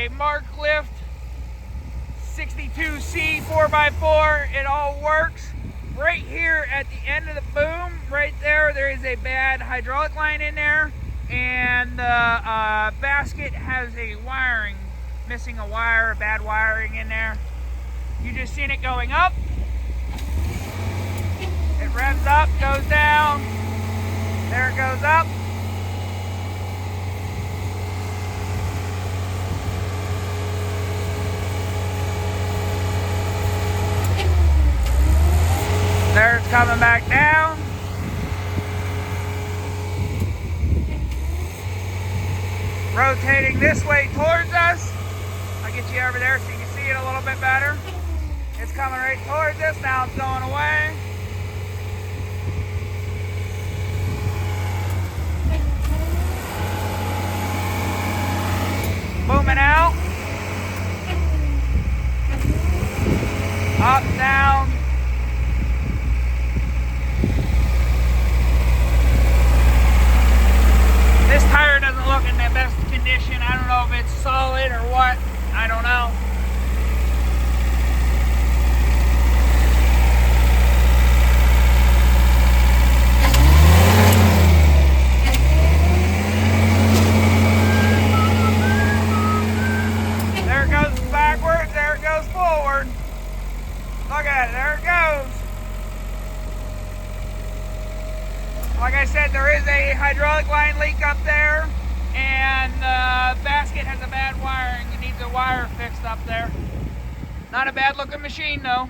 a Marklift 62C 4x4. It all works. Right here at the end of the boom, right there, there is a bad hydraulic line in there, and the basket has a wiring, missing a wire, bad wiring in there. You just seen it going up. It revs up, goes down. There it goes up. There it's coming back down. Rotating this way towards us. I'll get you over there so you can see it a little bit better. It's coming right towards us. Now it's going away. Booming out. Up, down. This tire doesn't look in the best condition. I don't know if it's solid or what. I don't know. There it goes backwards. There it goes forward. Look at it. There it goes. Like I said, there is a hydraulic line leak up there, and the basket has a bad wiring. It needs a wire fixed up there. Not a bad looking machine though.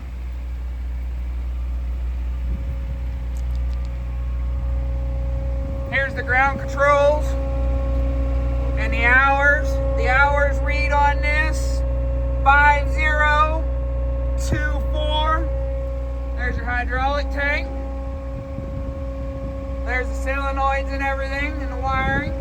Here's the ground controls and the hours. The hours read on this 5024. There's your hydraulic tank. There's the solenoids and everything and the wiring.